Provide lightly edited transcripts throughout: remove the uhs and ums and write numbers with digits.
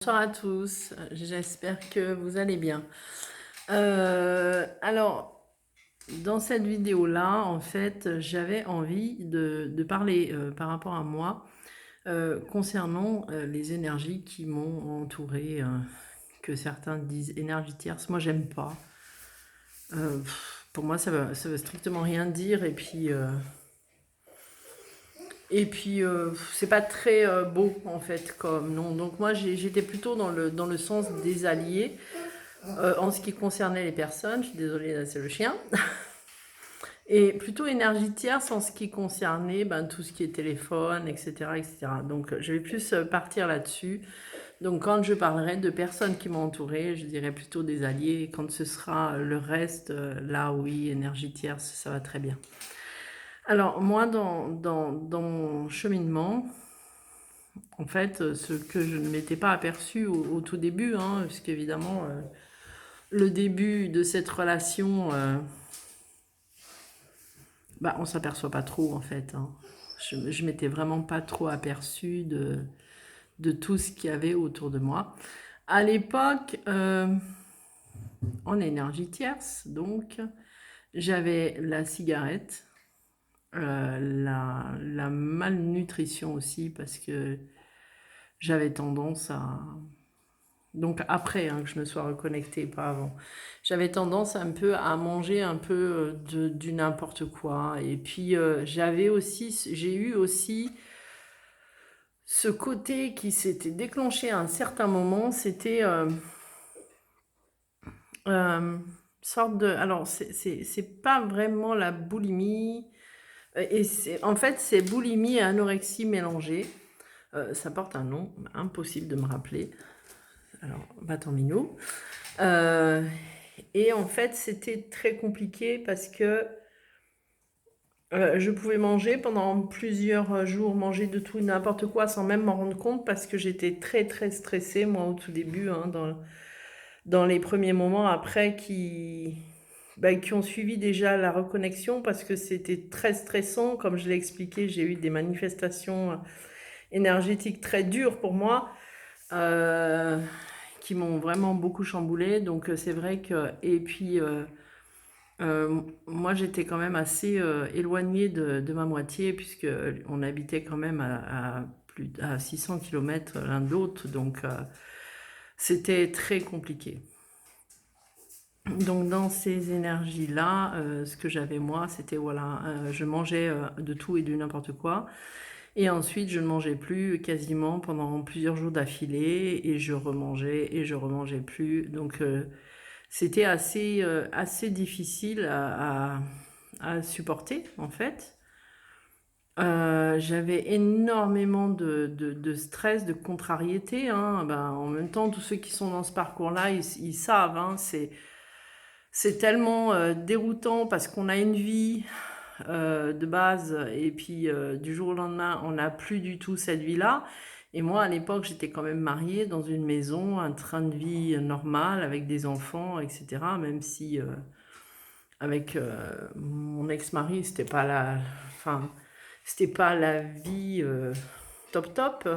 Bonsoir à tous, j'espère que vous allez bien. Alors, dans cette vidéo-là, en fait, j'avais envie de parler par rapport à moi concernant les énergies qui m'ont entourée, que certains disent énergie tierce. Moi, j'aime pas. Pour moi, ça veut strictement rien dire. Et puis, c'est pas très beau en fait comme nom. Donc moi j'étais plutôt dans le sens des alliés en ce qui concernait les personnes. Je suis désolée, là c'est le chien. Et plutôt énergie tierce en ce qui concernait tout ce qui est téléphone, etc., etc. Donc je vais plus partir là-dessus. Donc quand je parlerai de personnes qui m'ont entourée, je dirais plutôt des alliés. Et quand ce sera le reste, là oui, énergie tierce, ça va très bien. Alors moi, dans mon cheminement, en fait, ce que je ne m'étais pas aperçu au tout début, hein, parce qu'évidemment, le début de cette relation, on s'aperçoit pas trop en fait. Hein. Je m'étais vraiment pas trop aperçue de tout ce qu'il y avait autour de moi. À l'époque, en énergie tierce, donc, j'avais la cigarette, la malnutrition aussi, parce que j'avais tendance à... Donc après que je me sois reconnectée, pas avant. J'avais tendance un peu à manger un peu du n'importe quoi. Et puis j'ai eu aussi ce côté qui s'était déclenché à un certain moment. C'était sorte de... Alors c'est pas vraiment la boulimie. En fait c'est boulimie et anorexie mélangée. Ça porte un nom, impossible de me rappeler. Alors, va-t'en minou. Et en fait, c'était très compliqué parce que je pouvais manger pendant plusieurs jours, manger de tout et n'importe quoi sans même m'en rendre compte parce que j'étais très très stressée, moi, au tout début, hein, dans les premiers moments après qui ont suivi déjà la reconnexion parce que c'était très stressant. Comme je l'ai expliqué, j'ai eu des manifestations énergétiques très dures pour moi. Qui m'ont vraiment beaucoup chamboulé. Donc c'est vrai que... Et puis, moi, j'étais quand même assez éloignée de ma moitié, puisque on habitait quand même à 600 km l'un de l'autre. Donc c'était très compliqué. Donc dans ces énergies-là, ce que j'avais moi, c'était voilà, je mangeais de tout et de n'importe quoi. Et ensuite, je ne mangeais plus quasiment pendant plusieurs jours d'affilée et je remangeais plus. Donc, c'était assez difficile à supporter, en fait. J'avais énormément de stress, de contrariété. Hein. En même temps, tous ceux qui sont dans ce parcours-là, ils savent. Hein. C'est tellement déroutant parce qu'on a une vie de base et puis du jour au lendemain on n'a plus du tout cette vie-là. Et moi à l'époque j'étais quand même mariée dans une maison, un train de vie normal avec des enfants, etc. Même si avec mon ex-mari c'était pas la vie top top,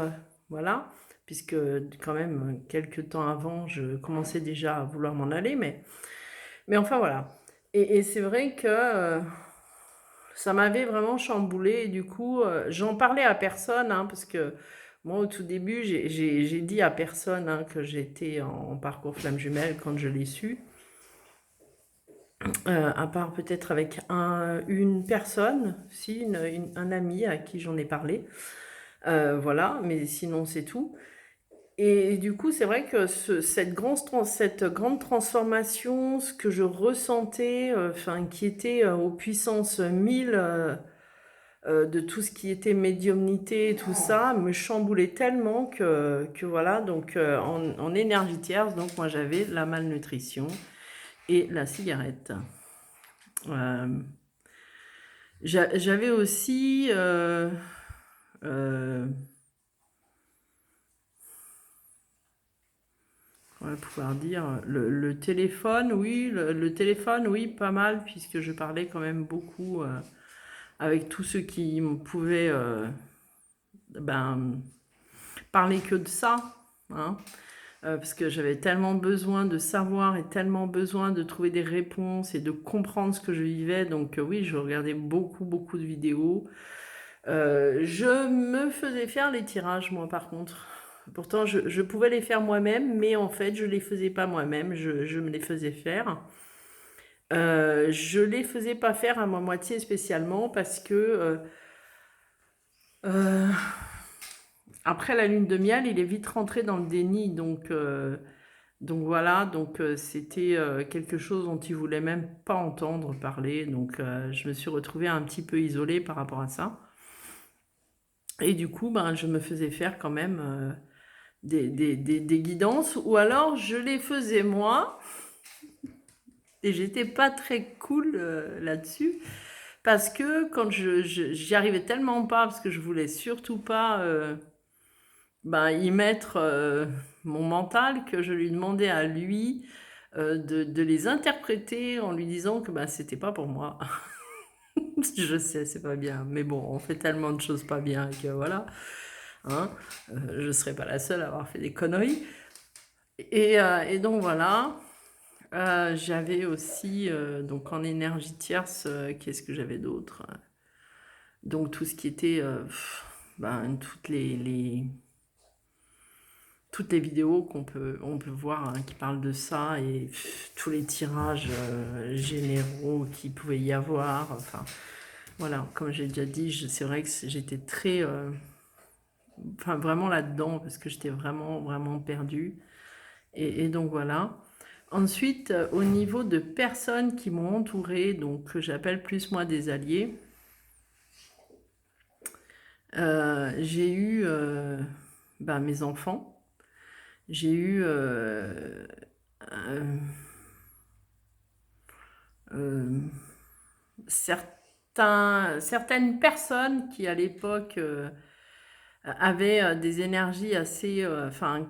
voilà, puisque quand même quelques temps avant je commençais déjà à vouloir m'en aller, mais enfin voilà. Et c'est vrai que ça m'avait vraiment chamboulé et du coup, j'en parlais à personne, hein, parce que moi, au tout début, j'ai dit à personne que j'étais en parcours flamme jumelle quand je l'ai su, à part peut-être avec une personne, si, un ami à qui j'en ai parlé. Voilà, mais sinon c'est tout. Et du coup, c'est vrai que cette grande transformation, ce que je ressentais, qui était aux puissances 1000, de tout ce qui était médiumnité et tout ça, me chamboulait tellement que voilà, donc en énergie tierce, donc moi j'avais la malnutrition et la cigarette. Euh, J'avais aussi... euh, on va pouvoir dire le téléphone, oui, le téléphone, oui, pas mal, puisque je parlais quand même beaucoup avec tous ceux qui pouvaient ben, parler que de ça, hein. parce que j'avais tellement besoin de savoir et tellement besoin de trouver des réponses et de comprendre ce que je vivais. Donc oui, je regardais beaucoup, beaucoup de vidéos. Je me faisais faire les tirages, moi, par contre. Pourtant, je pouvais les faire moi-même, mais en fait, je les faisais pas moi-même, je me les faisais faire. Je les faisais pas faire à ma moitié spécialement parce que euh, après la lune de miel, il est vite rentré dans le déni, donc voilà, donc c'était quelque chose dont il voulait même pas entendre parler, donc je me suis retrouvée un petit peu isolée par rapport à ça. Et du coup, ben, je me faisais faire quand même des guidances, ou alors je les faisais moi, et j'étais pas très cool là-dessus, parce que quand j'y arrivais tellement pas, parce que je voulais surtout pas ben, y mettre mon mental, que je lui demandais à lui de les interpréter en lui disant que ben, c'était pas pour moi. Je sais, c'est pas bien, mais bon, on fait tellement de choses pas bien que voilà, hein, je serais pas la seule à avoir fait des conneries. Et donc voilà. J'avais aussi, donc en énergie tierce, qu'est-ce que j'avais d'autre? Donc tout ce qui était, ben, toutes les vidéos on peut voir hein, qui parlent de ça, et tous les tirages généraux qu'il pouvait y avoir. Enfin, voilà, comme j'ai déjà dit, c'est vrai que j'étais très, enfin vraiment là-dedans, parce que j'étais vraiment, vraiment perdue. Et donc voilà. Ensuite, au niveau de personnes qui m'ont entourée, donc que j'appelle plus moi des alliés, j'ai eu ben, mes enfants, j'ai eu euh, certaines personnes qui à l'époque avaient des énergies assez, enfin,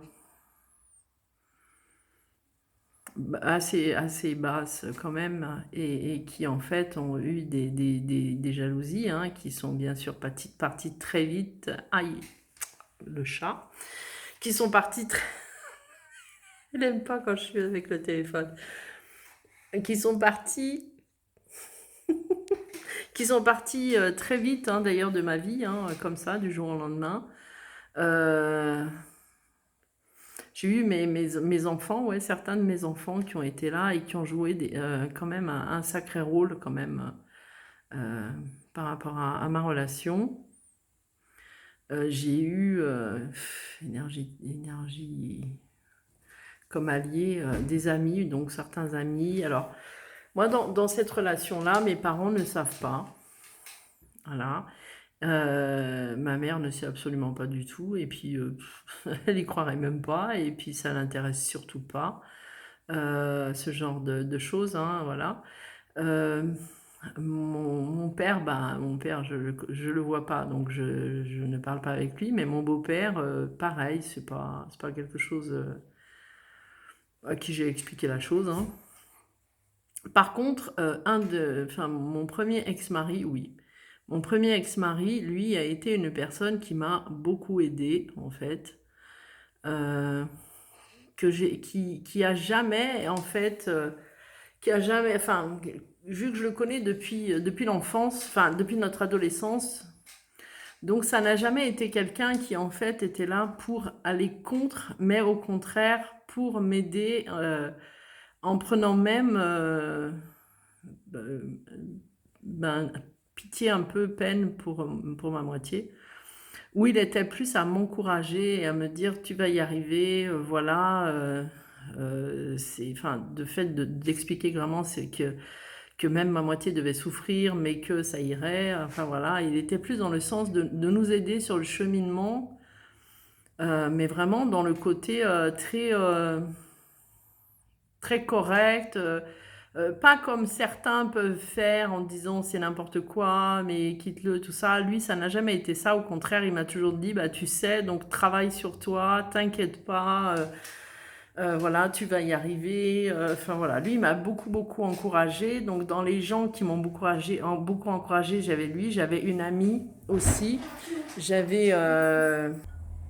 assez basses quand même, et qui en fait ont eu des jalousies, hein, qui sont bien sûr parties très vite. Aïe, le chat. Qui sont parties très... Elle n'aime pas quand je suis avec le téléphone. Qui sont parties... qui sont parties très vite, hein, d'ailleurs, de ma vie, hein, comme ça, du jour au lendemain. J'ai eu mes enfants, ouais, certains de mes enfants qui ont été là et qui ont joué quand même un sacré rôle quand même euh, par rapport à ma relation. J'ai eu énergie comme allié des amis, donc certains amis. Alors, moi, dans cette relation-là, mes parents ne savent pas. Voilà. Ma mère ne sait absolument pas du tout, et puis elle y croirait même pas, et puis ça l'intéresse surtout pas, ce genre de choses, hein, voilà. Euh, mon père, bah, mon père, je le vois pas, donc je ne parle pas avec lui, mais mon beau-père, pareil, c'est pas quelque chose à qui j'ai expliqué la chose, hein. Par contre, enfin, mon premier ex-mari, oui. Mon premier ex-mari, lui, a été une personne qui m'a beaucoup aidée, en fait. Euh, qui a jamais, en fait, qui a jamais, enfin, vu que je le connais depuis l'enfance, enfin, depuis notre adolescence, donc ça n'a jamais été quelqu'un qui, en fait, était là pour aller contre, mais au contraire, pour m'aider, en prenant même euh, ben, pitié, un peu peine pour ma moitié, où il était plus à m'encourager et à me dire tu vas y arriver, voilà, c'est, enfin, de fait d'expliquer vraiment c'est que même ma moitié devait souffrir, mais que ça irait, enfin voilà, il était plus dans le sens de nous aider sur le cheminement, mais vraiment dans le côté très correct, pas comme certains peuvent faire en disant c'est n'importe quoi, mais quitte-le, tout ça. Lui, ça n'a jamais été ça. Au contraire, il m'a toujours dit, bah tu sais, donc travaille sur toi, t'inquiète pas, voilà, tu vas y arriver. Enfin voilà, lui, il m'a beaucoup, beaucoup encouragé. Donc dans les gens qui m'ont beaucoup encouragé, j'avais lui, j'avais une amie aussi. J'avais,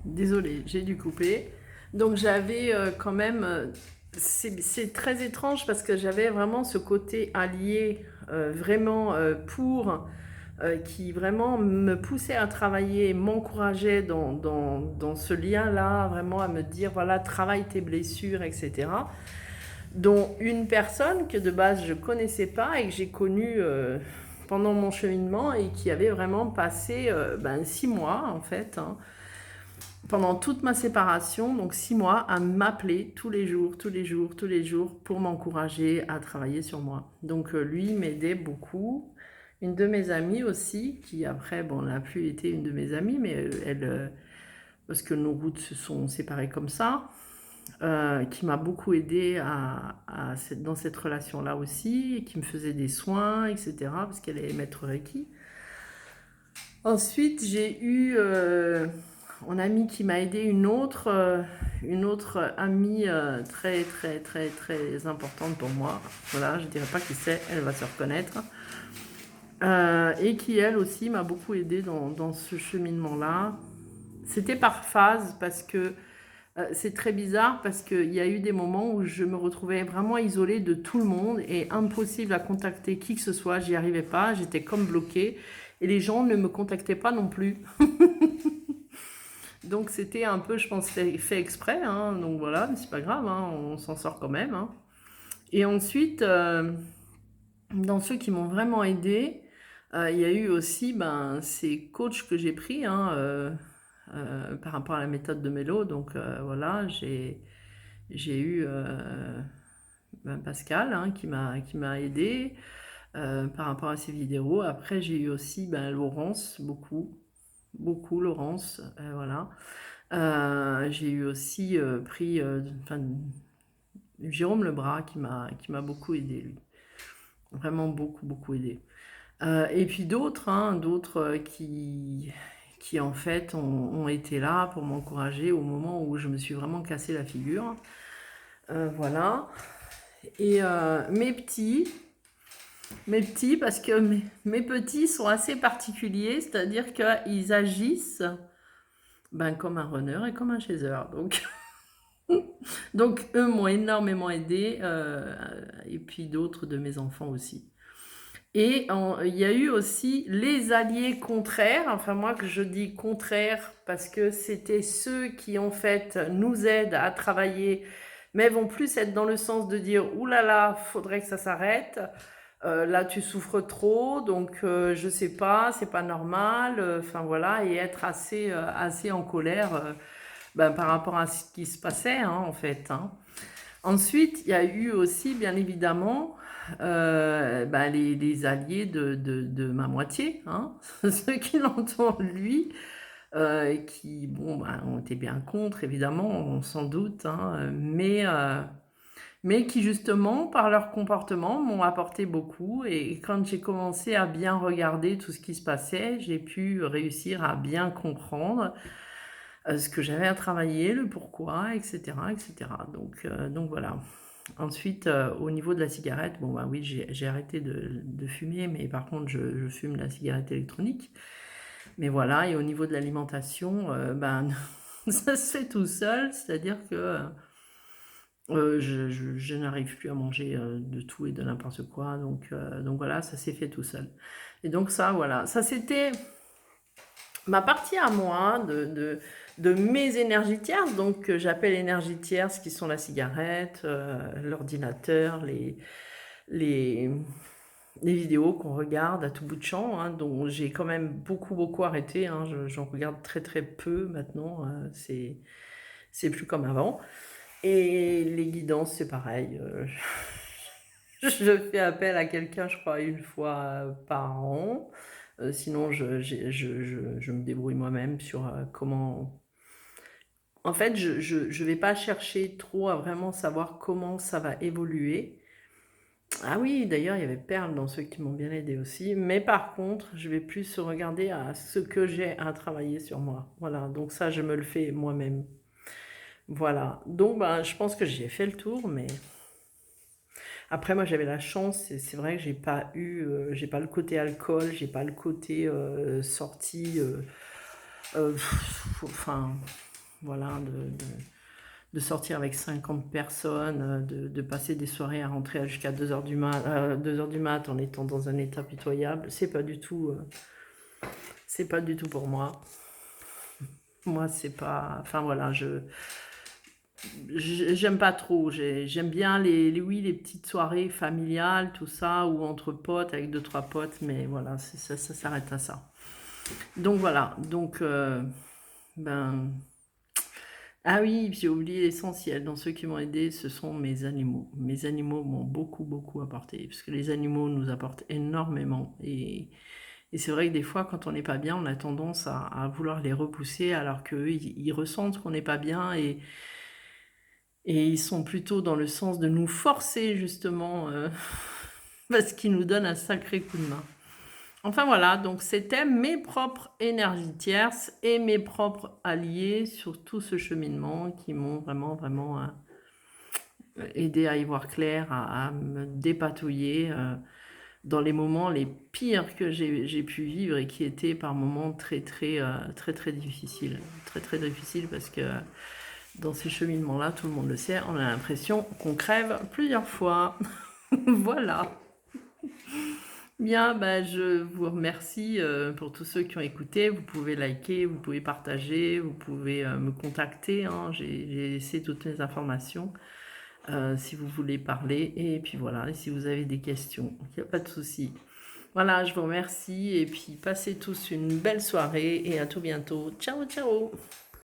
désolée, j'ai dû couper. Donc j'avais quand même, c'est très étrange parce que j'avais vraiment ce côté allié vraiment qui vraiment me poussait à travailler, m'encourageait dans ce lien-là, vraiment à me dire, voilà, travaille tes blessures, etc. Dont une personne que de base je connaissais pas et que j'ai connue pendant mon cheminement et qui avait vraiment passé 6 mois en fait, hein, pendant toute ma séparation, donc 6 mois, à m'appeler tous les jours, tous les jours, tous les jours pour m'encourager à travailler sur moi. Donc lui m'aidait beaucoup. Une de mes amies aussi, qui après, bon, n'a plus été une de mes amies, mais parce que nos routes se sont séparées comme ça, qui m'a beaucoup aidée dans cette relation-là aussi, et qui me faisait des soins, etc., parce qu'elle est maître Reiki. Ensuite, j'ai eu un ami qui m'a aidé, une autre amie très, très, très, très importante pour moi. Voilà, je ne dirais pas qui c'est, elle va se reconnaître. Et qui, elle aussi, m'a beaucoup aidé dans ce cheminement-là. C'était par phase parce que c'est très bizarre parce qu'il y a eu des moments où je me retrouvais vraiment isolée de tout le monde et impossible à contacter qui que ce soit, j'y arrivais pas, j'étais comme bloquée et les gens ne me contactaient pas non plus. Donc c'était un peu, je pense, fait exprès, hein, donc voilà, mais c'est pas grave, hein, on s'en sort quand même, hein. Et ensuite, dans ceux qui m'ont vraiment aidé, il y a eu aussi ces coachs que j'ai pris, hein, par rapport à la méthode de Mélo. Donc voilà, j'ai eu Pascal, hein, qui m'a aidé par rapport à ses vidéos. Après, j'ai eu aussi Laurence, beaucoup Laurence, voilà. J'ai eu aussi pris Jérôme Lebras qui m'a beaucoup aidé, lui. Vraiment beaucoup, beaucoup aidé. Et puis d'autres, hein, d'autres qui en fait ont été là pour m'encourager au moment où je me suis vraiment cassé la figure. Voilà. Et mes petits, parce que mes petits sont assez particuliers, c'est-à-dire qu'ils agissent comme un runner et comme un chaser. Donc eux m'ont énormément aidé, et puis d'autres de mes enfants aussi. Et il y a eu aussi les alliés contraires, enfin moi que je dis contraires parce que c'était ceux qui en fait nous aident à travailler, mais vont plus être dans le sens de dire « Ouh là là, faudrait que ça s'arrête, là tu souffres trop, donc je sais pas, c'est pas normal », enfin voilà, et être assez en colère par rapport à ce qui se passait, hein, en fait, hein. Ensuite, il y a eu aussi, bien évidemment, les alliés de ma moitié, hein, ceux qui l'entendent lui, qui ont été bien contre, évidemment, on s'en doute, hein, mais qui justement, par leur comportement, m'ont apporté beaucoup. Et quand j'ai commencé à bien regarder tout ce qui se passait, j'ai pu réussir à bien comprendre ce que j'avais à travailler, le pourquoi, etc., etc. Donc voilà. Ensuite, au niveau de la cigarette, oui, j'ai arrêté de fumer, mais par contre, je fume la cigarette électronique. Mais voilà, et au niveau de l'alimentation, ça se fait tout seul, c'est-à-dire que je n'arrive plus à manger de tout et de n'importe quoi, donc voilà, ça s'est fait tout seul. Et donc ça, voilà, ça c'était ma partie à moi de mes énergies tierces, donc que j'appelle énergies tierces, qui sont la cigarette, l'ordinateur, les, les vidéos qu'on regarde à tout bout de champ, hein, dont j'ai quand même beaucoup arrêté, hein, j'en regarde très très peu maintenant, c'est plus comme avant. Et les guidances, c'est pareil. Je fais appel à quelqu'un, je crois, une fois par an. Sinon, je me débrouille moi-même sur comment... En fait, je vais pas chercher trop à vraiment savoir comment ça va évoluer. Ah oui, d'ailleurs, il y avait Perle dans ceux qui m'ont bien aidé aussi. Mais par contre, je vais plus regarder à ce que j'ai à travailler sur moi. Voilà, donc ça, je me le fais moi-même. Voilà, donc je pense que j'ai fait le tour, mais... Après, moi, j'avais la chance, et c'est vrai que j'ai pas le côté alcool, j'ai pas le côté sortie, enfin, voilà, de sortir avec 50 personnes, de passer des soirées à rentrer jusqu'à 2 heures du mat en étant dans un état pitoyable. C'est pas du tout pour moi. Moi, c'est pas... Enfin, voilà, j'aime pas trop. J'aime bien oui, les petites soirées familiales, tout ça, ou entre potes, avec 2, 3 potes, mais voilà, ça s'arrête à ça. Donc voilà, donc... ben... Ah oui, j'ai oublié l'essentiel. Dans ceux qui m'ont aidé, ce sont mes animaux. Mes animaux m'ont beaucoup, beaucoup apporté, parce que les animaux nous apportent énormément. Et c'est vrai que des fois, quand on n'est pas bien, on a tendance à vouloir les repousser, alors qu'eux, ils ressentent qu'on n'est pas bien, et ils sont plutôt dans le sens de nous forcer, justement, parce qu'ils nous donnent un sacré coup de main. Enfin voilà, donc c'était mes propres énergies tierces et mes propres alliés sur tout ce cheminement qui m'ont vraiment, vraiment aidé à y voir clair, à me dépatouiller dans les moments les pires que j'ai pu vivre et qui étaient par moments très, très, très, très difficiles. Très, très difficiles parce que dans ces cheminements-là, tout le monde le sait, on a l'impression qu'on crève plusieurs fois. Voilà. Bien, bah, je vous remercie pour tous ceux qui ont écouté. Vous pouvez liker, vous pouvez partager, vous pouvez me contacter, hein. J'ai laissé toutes mes informations si vous voulez parler. Et puis voilà, et si vous avez des questions, il n'y a pas de souci. Voilà, je vous remercie et puis passez tous une belle soirée et à tout bientôt. Ciao, ciao!